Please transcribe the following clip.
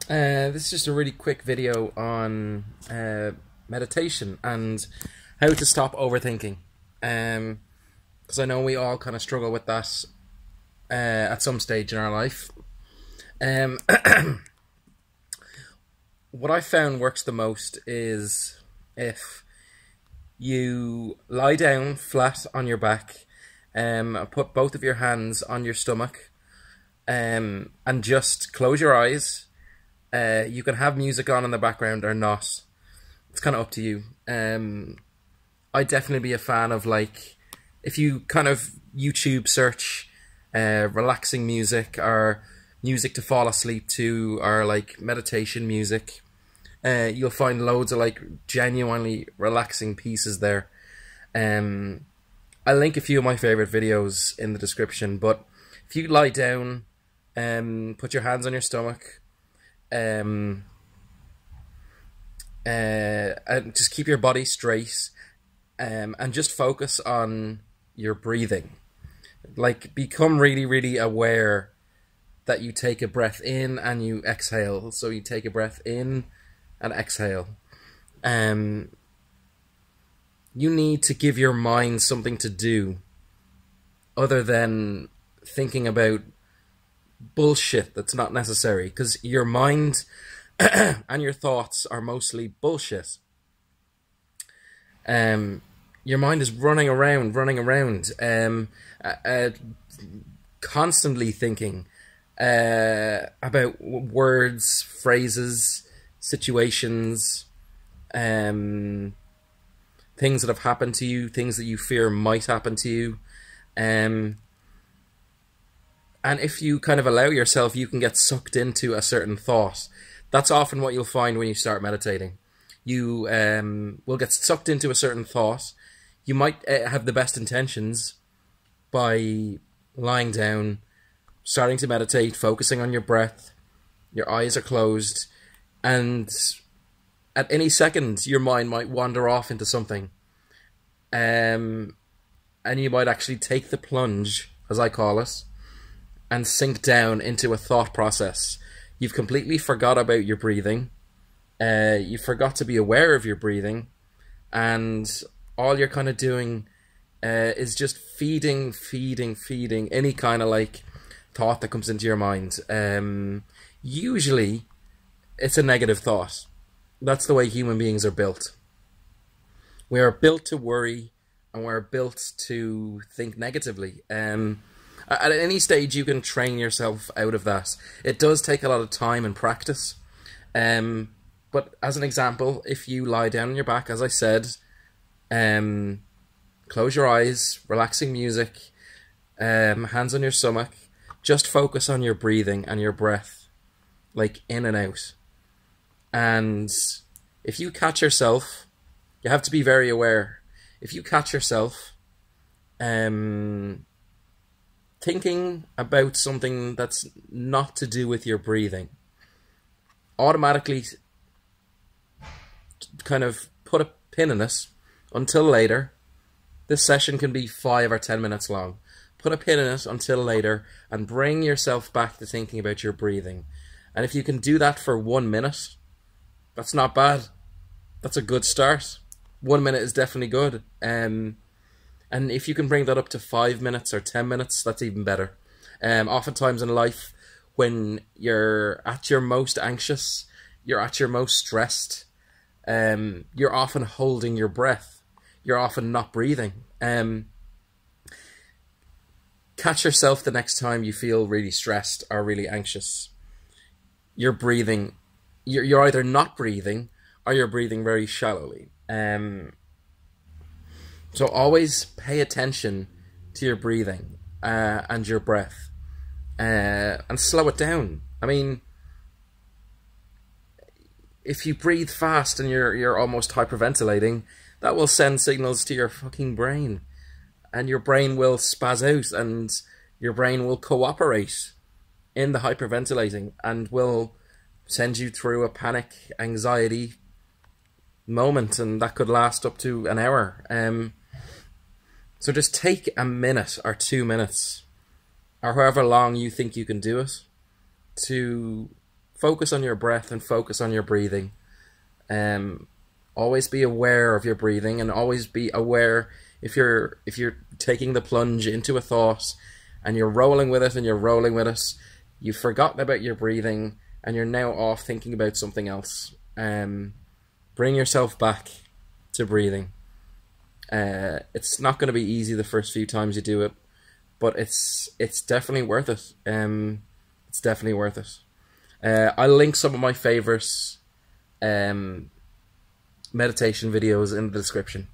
This is just a really quick video on meditation and how to stop overthinking. Because I know we all kind of struggle with that at some stage in our life. Um, what I found works the most is if you lie down flat on your back, put both of your hands on your stomach, and just close your eyes. You can have music on in the background or not. It's kind of up to you. I'd definitely be a fan of, like, if you kind of YouTube search relaxing music or music to fall asleep to, or like meditation music, you'll find loads of like genuinely relaxing pieces there. I'll link a few of my favorite videos in the description, but if you lie down, put your hands on your stomach, and just keep your body straight, and just focus on your breathing. Like, become really, really aware that you take a breath in and you exhale. So you take a breath in and exhale. You need to give your mind something to do other than thinking about bullshit that's not necessary, because your mind and your thoughts are mostly bullshit. Your mind is running around, constantly thinking about words, phrases, situations, things that have happened to you, things that you fear might happen to you. And if you kind of allow yourself, you can get sucked into a certain thought. That's often what you'll find when you start meditating. You will get sucked into a certain thought. You might have the best intentions by lying down, starting to meditate, focusing on your breath. Your eyes are closed, and at any second, your mind might wander off into something. And you might actually take the plunge, as I call it, and sink down into a thought process. You've completely forgot about your breathing. You forgot to be aware of your breathing, and all you're kind of doing is just feeding any kind of like thought that comes into your mind. Usually, it's a negative thought. That's the way human beings are built. We are built to worry, and we're built to think negatively. At any stage, you can train yourself out of that. It does take a lot of time and practice. But as an example, if you lie down on your back, as I said, close your eyes, relaxing music, hands on your stomach, just focus on your breathing and your breath, like in and out. And if you catch yourself, you have to be very aware. If you catch yourself thinking about something that's not to do with your breathing, automatically kind of put a pin in it until later. This session can be 5 or 10 minutes long. Put a pin in it until later and bring yourself back to thinking about your breathing. And if you can do that for 1 minute, that's not bad. That's a good start. 1 minute is definitely good. And if you can bring that up to 5 minutes or 10 minutes, that's even better. Oftentimes in life, when you're at your most anxious, you're at your most stressed, you're often holding your breath. You're often not breathing. Catch yourself the next time you feel really stressed or really anxious. You're breathing. You're either not breathing or you're breathing very shallowly. So always pay attention to your breathing and your breath, and slow it down. I mean, if you breathe fast and you're almost hyperventilating, that will send signals to your fucking brain, and your brain will spaz out, and your brain will cooperate in the hyperventilating and will send you through a panic, anxiety moment, and that could last up to an hour. So just take a minute or 2 minutes, or however long you think you can do it, to focus on your breath and focus on your breathing. Always be aware of your breathing, and always be aware if you're taking the plunge into a thought and you're rolling with it and you're rolling with it, you've forgotten about your breathing and you're now off thinking about something else. Bring yourself back to breathing. It's not going to be easy the first few times you do it, but it's definitely worth it. It's definitely worth it. I'll link some of my favorites meditation videos in the description.